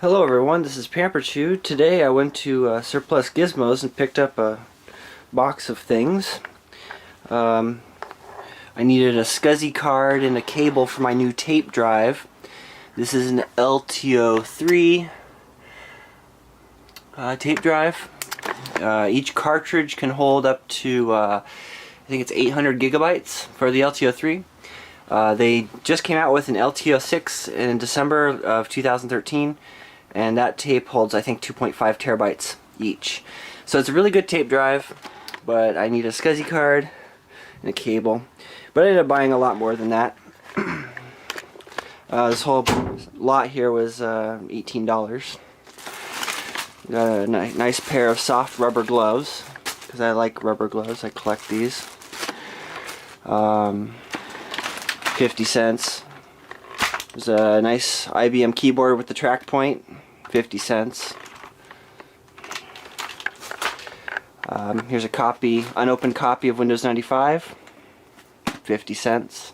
Hello everyone, this is Pamper Chew. Today I went to Surplus Gizmos and picked up a box of things. I needed a SCSI card and a cable for my new tape drive. This is an LTO-3 tape drive. Each cartridge can hold up to, I think it's 800 gigabytes for the LTO-3. They just came out with an LTO-6 in December of 2013. And that tape holds, I think, 2.5 terabytes each. So it's a really good tape drive, but I need a SCSI card and a cable. But I ended up buying a lot more than that. This whole lot here was $18. Got a nice pair of soft rubber gloves, because I like rubber gloves. I collect these. 50 cents. There's a nice IBM keyboard with the track point, 50 cents. Here's a unopened copy of Windows 95, 50 cents.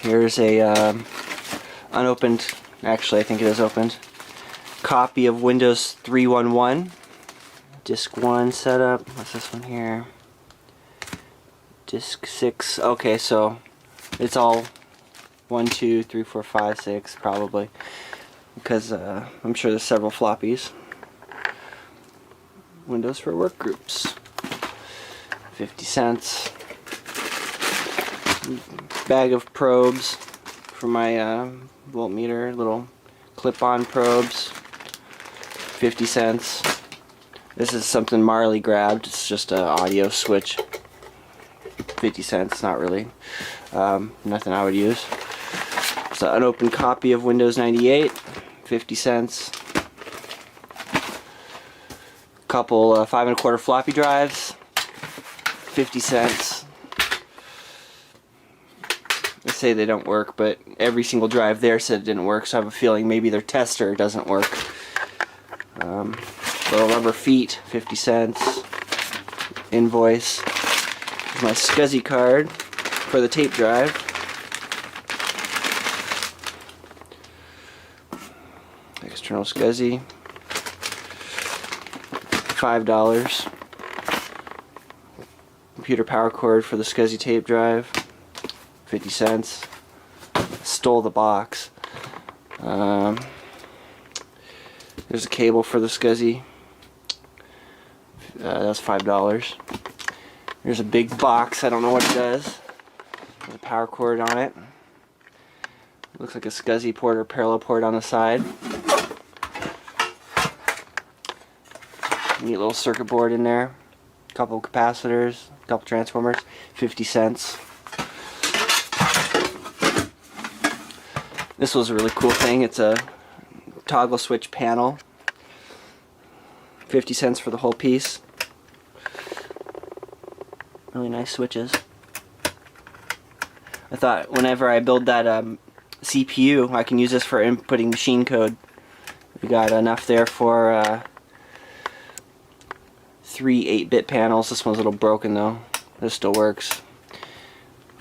Here's a unopened, actually I think it is opened, copy of Windows 3.11, Disk 1 setup. What's this one here? Disk 6. Okay, so it's all 1, 2, 3, 4, 5, 6 probably, because I'm sure there's several floppies. Windows for workgroups, 50 cents. Bag of probes for my voltmeter, little clip-on probes, 50 cents. This is something Marley grabbed. It's just an audio switch, 50 cents. Not really nothing I would use. It's an unopened copy of Windows 98, 50 cents. Couple 5 1/4 floppy drives, 50 cents. They say they don't work, but every single drive there said it didn't work, so I have a feeling maybe their tester doesn't work. Little rubber feet, 50 cents. Invoice. Here's my SCSI card for the tape drive. External SCSI, $5. Computer power cord for the SCSI tape drive, 50 cents. Stole the box. There's a cable for the SCSI. That's $5. There's a big box. I don't know what it does. There's a power cord on it. Looks like a SCSI port or parallel port on the side. Neat little circuit board in there. A couple capacitors, a couple transformers, 50 cents. This was a really cool thing. It's a toggle switch panel. 50 cents for the whole piece. Really nice switches. I thought whenever I build that CPU, I can use this for inputting machine code. We got enough there for 3 8-bit panels. This one's a little broken though. This still works.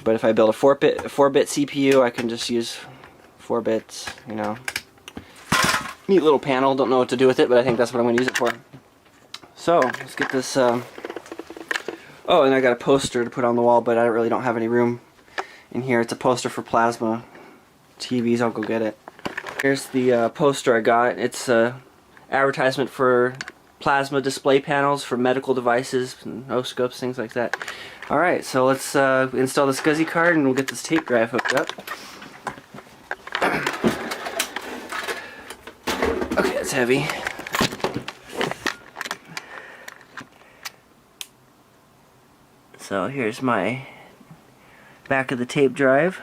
But if I build a 4-bit CPU, I can just use 4 bits, you know. Neat little panel. Don't know what to do with it, but I think that's what I'm going to use it for. So, let's get this... Oh, and I got a poster to put on the wall, but I really don't have any room in here. It's a poster for plasma TVs. I'll go get it. Here's the poster I got. It's an advertisement for plasma display panels for medical devices, and oscopes, things like that. Alright, so let's install the SCSI card and we'll get this tape drive hooked up. Okay, it's heavy. So here's my back of the tape drive.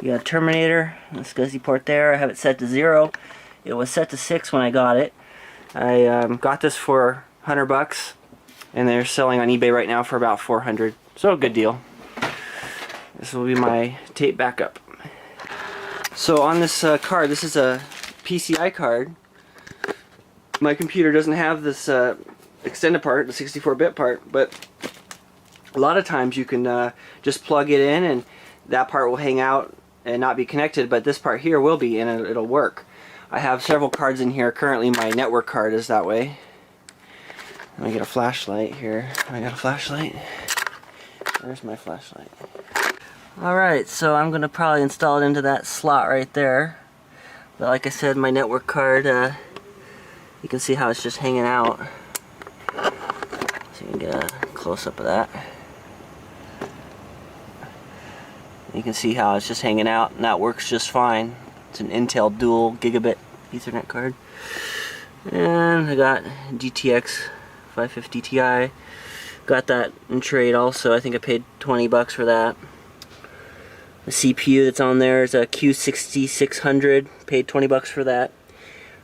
You got a terminator, the SCSI port there. I have it set to 0. It was set to 6 when I got it. I got this for $100, and they're selling on eBay right now for about $400. So a good deal. This will be my tape backup. So on this card, this is a PCI card. My computer doesn't have this extended part, the 64-bit part, but a lot of times you can just plug it in and that part will hang out and not be connected, but this part here will be, and it'll work. I have several cards in here. Currently my network card is that way. Let me get a flashlight here. I got a flashlight. Where's my flashlight? Alright, so I'm going to probably install it into that slot right there. But like I said, my network card, you can see how it's just hanging out. So you can get a close-up of that. You can see how it's just hanging out, and that works just fine. It's an Intel dual gigabit Ethernet card. And I got GTX 550 Ti. Got that in trade also. I think I paid 20 bucks for that. The CPU that's on there is a Q6600. Paid 20 bucks for that.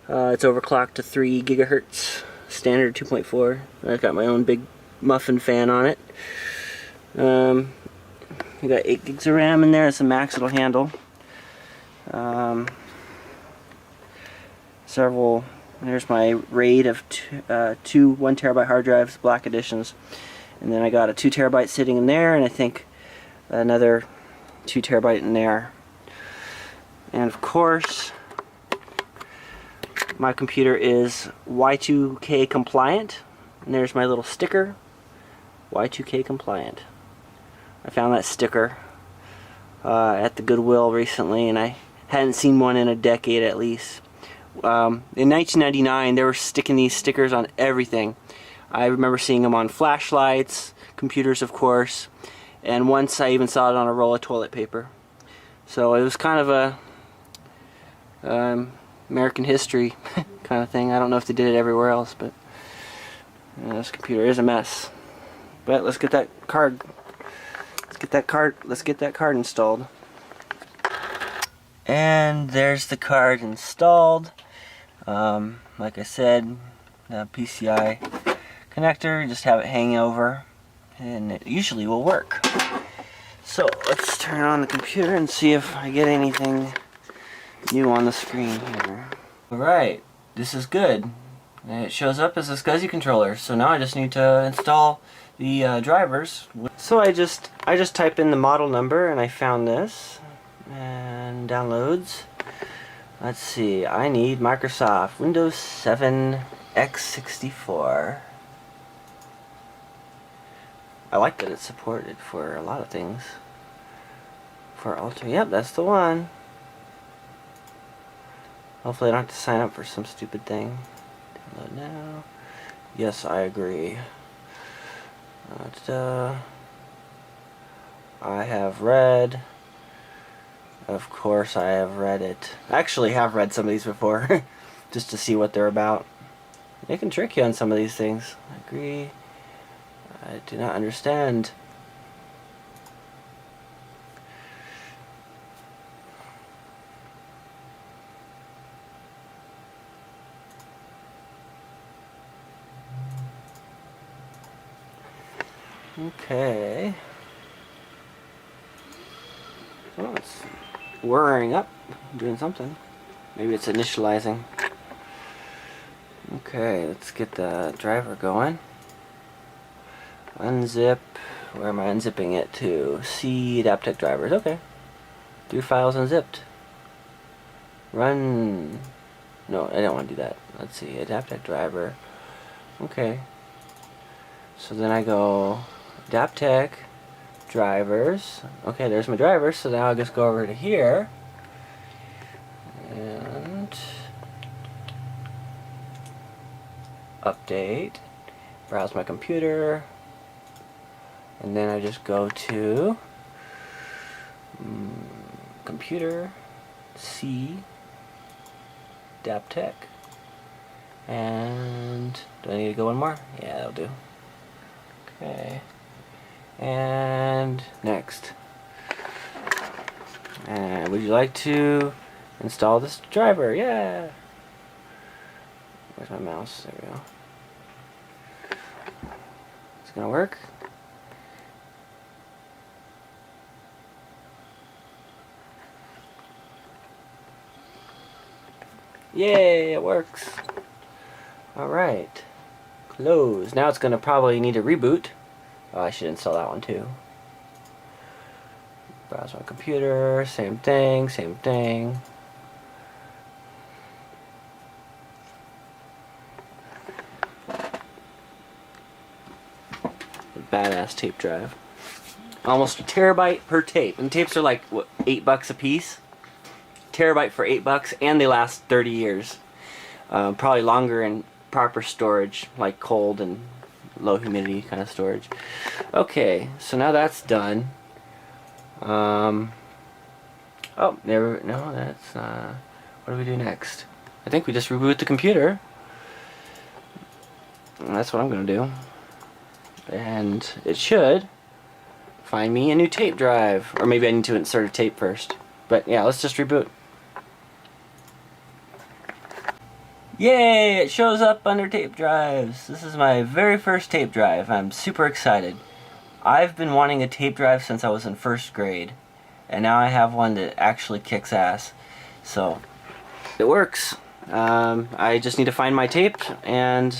It's overclocked to 3 gigahertz, standard 2.4. I've got my own big muffin fan on it. We got 8 gigs of RAM in there. It's the max it'll handle. There's my RAID of two 1 terabyte hard drives, black editions. And then I got a 2 terabyte sitting in there, and I think another 2 terabyte in there. And of course, my computer is Y2K compliant. And there's my little sticker, Y2K compliant. I found that sticker at the Goodwill recently, and I hadn't seen one in a decade at least. In 1999, they were sticking these stickers on everything. I remember seeing them on flashlights, computers of course, and once I even saw it on a roll of toilet paper. So it was kind of a American history kind of thing. I don't know if they did it everywhere else, but this computer is a mess. But let's get that card. Let's get that card installed. And there's the card installed. Like I said, the PCI connector, you just have it hang over, and it usually will work. So let's turn on the computer and see if I get anything new on the screen here. Alright, this is good. And it shows up as a SCSI controller. So now I just need to install the drivers. So I just type in the model number, and I found this. And downloads. Let's see, I need Microsoft Windows 7 x64. I like that it's supported for a lot of things. For Ultra, yep, that's the one. Hopefully I don't have to sign up for some stupid thing. Download now. Yes, I agree. I have read. Of course I have read it. I actually have read some of these before, just to see what they're about. They can trick you on some of these things. I agree. I do not understand. Okay. Oh, it's whirring up, doing something. Maybe it's initializing. Okay, let's get the driver going. Unzip. Where am I unzipping it to? C Adaptec drivers. Okay. 3 files unzipped. Run. No, I don't want to do that. Let's see. Adaptec driver. Okay. So then I go Adaptec drivers. Okay, there's my drivers. So now I'll just go over to here and update. Browse my computer. And then I just go to computer, C, Adaptec, and do I need to go one more? Yeah, that'll do. Okay, and next. And would you like to install this driver? Yeah. Where's my mouse? There we go. It's gonna work. Yay, it works. Alright. Close. Now it's going to probably need a reboot. Oh, I should install that one too. Browse my computer, same thing, same thing. Badass tape drive. Almost a terabyte per tape. And tapes are like, what, $8 a piece? Terabyte for $8, and they last 30 years. Probably longer in proper storage, like cold and low humidity kind of storage. Okay, so now that's done. Oh, no, that's what do we do next? I think we just reboot the computer. And that's what I'm gonna do. And it should find me a new tape drive. Or maybe I need to insert a tape first. But yeah, let's just reboot. Yay! It shows up under tape drives. This is my very first tape drive. I'm super excited. I've been wanting a tape drive since I was in first grade. And now I have one that actually kicks ass. So, it works. I just need to find my tape and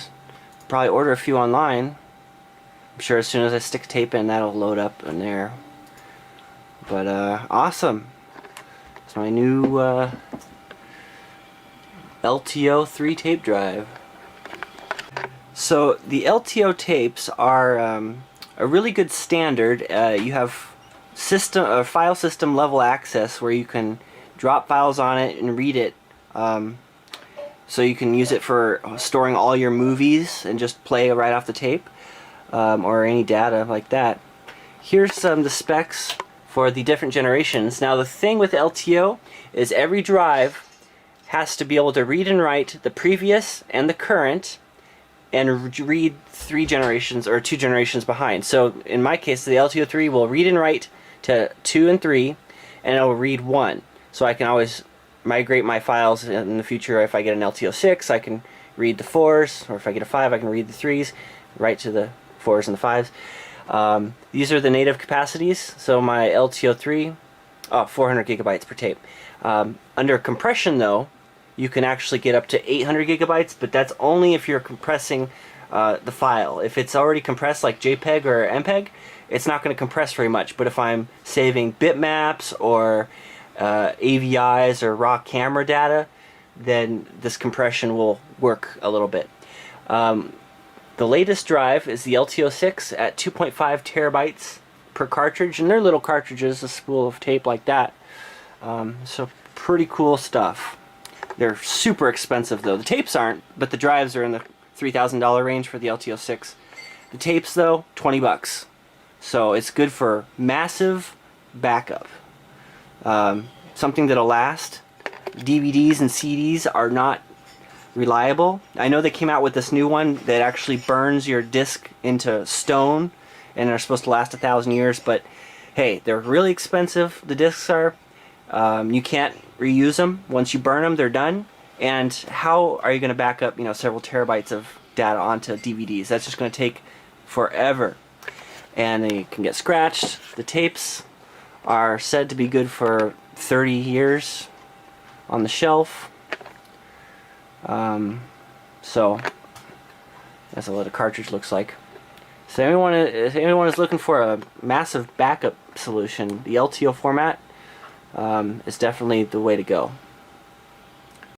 probably order a few online. I'm sure as soon as I stick tape in, that'll load up in there. But awesome. It's my new LTO-3 tape drive. So the LTO tapes are a really good standard. You have file system level access where you can drop files on it and read it. So you can use it for storing all your movies and just play right off the tape. Or any data like that. Here's the specs for the different generations. Now the thing with LTO is every drive has to be able to read and write the previous and the current and read 3 generations or 2 generations behind. So in my case, the LTO-3 will read and write to 2 and 3, and it will read 1. So I can always migrate my files in the future. If I get an LTO-6, I can read the 4s, or if I get a 5, I can read the 3s, write to the 4s and the 5s. These are the native capacities. So my LTO-3, 400 gigabytes per tape. Under compression though, you can actually get up to 800 gigabytes, but that's only if you're compressing the file. If it's already compressed like JPEG or MPEG, it's not going to compress very much. But if I'm saving bitmaps or AVIs or raw camera data, then this compression will work a little bit. The latest drive is the LTO-6 at 2.5 terabytes per cartridge, and they're little cartridges, a spool of tape like that. So pretty cool stuff. They're super expensive though. The tapes aren't, but the drives are in the $3,000 range for the LTO-6. The tapes though, $20. So it's good for massive backup. Something that'll last. DVDs and CDs are not reliable. I know they came out with this new one that actually burns your disc into stone and are supposed to last 1,000 years, but hey, they're really expensive. The discs are. You can't reuse them. Once you burn them, they're done. And how are you going to back up, several terabytes of data onto DVDs? That's just going to take forever. And they can get scratched. The tapes are said to be good for 30 years on the shelf. So that's what a cartridge looks like. So if anyone is looking for a massive backup solution, the LTO format is definitely the way to go.